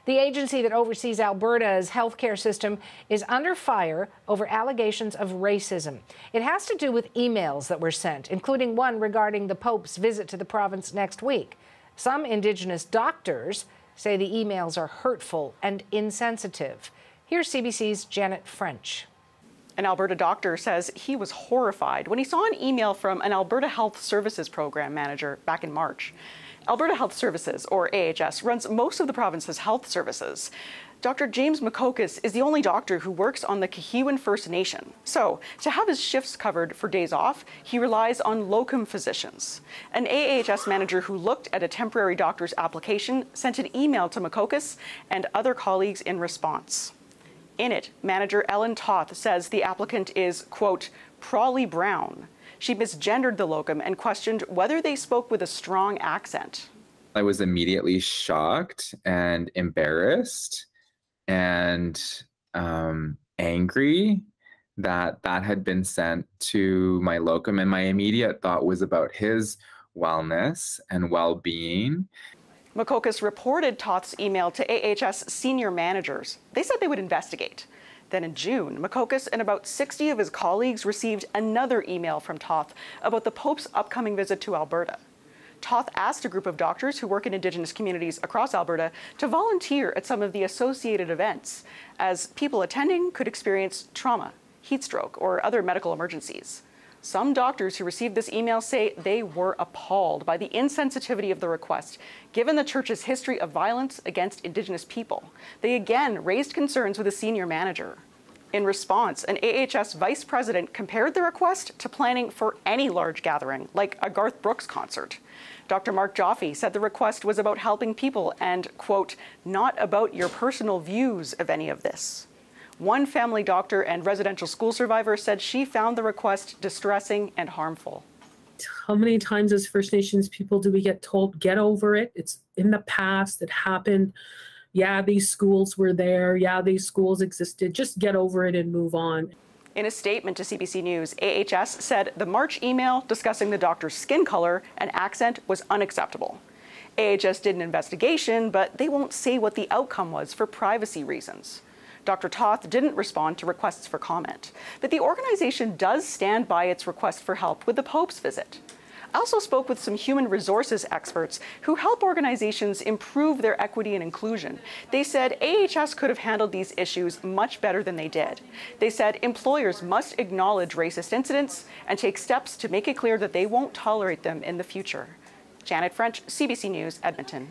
The agency that oversees Alberta's healthcare system is under fire over allegations of racism. It has to do with emails that were sent, including one regarding the Pope's visit to the province next week. Some Indigenous doctors say the emails are hurtful and insensitive. Here's CBC's Janet French. An Alberta doctor says he was horrified when he saw an email from an Alberta Health Services program manager back in March. Alberta Health Services, or AHS, runs most of the province's health services. Dr. James Makokis is the only doctor who works on the Kahiwan First Nation. So, to have his shifts covered for days off, he relies on locum physicians. An AHS manager who looked at a temporary doctor's application sent an email to Makokis and other colleagues in response. In it, manager Ellen Toth says the applicant is, quote, Prawley Brown. She misgendered the locum and questioned whether they spoke with a strong accent. I was immediately shocked and embarrassed and angry that that had been sent to my locum, and my immediate thought was about his wellness and well-being. Makokis reported Toth's email to AHS senior managers. They said they would investigate. Then in June, Makokis and about 60 of his colleagues received another email from Toth about the Pope's upcoming visit to Alberta. Toth asked a group of doctors who work in Indigenous communities across Alberta to volunteer at some of the associated events, as people attending could experience trauma, heat stroke, or other medical emergencies. Some doctors who received this email say they were appalled by the insensitivity of the request, given the church's history of violence against Indigenous people. They again raised concerns with a senior manager. In response, an AHS vice president compared the request to planning for any large gathering, like a Garth Brooks concert. Dr. Mark Joffe said the request was about helping people and, quote, not about your personal views of any of this. One family doctor and residential school survivor said she found the request distressing and harmful. How many times as First Nations people do we get told, get over it? It's in the past, it happened. Yeah, these schools were there. Yeah, these schools existed. Just get over it and move on. In a statement to CBC News, AHS said the March email discussing the doctor's skin color and accent was unacceptable. AHS did an investigation, but they won't say what the outcome was for privacy reasons. Dr. Toth didn't respond to requests for comment, but the organization does stand by its request for help with the Pope's visit. I also spoke with some human resources experts who help organizations improve their equity and inclusion. They said AHS could have handled these issues much better than they did. They said employers must acknowledge racist incidents and take steps to make it clear that they won't tolerate them in the future. Janet French, CBC News, Edmonton.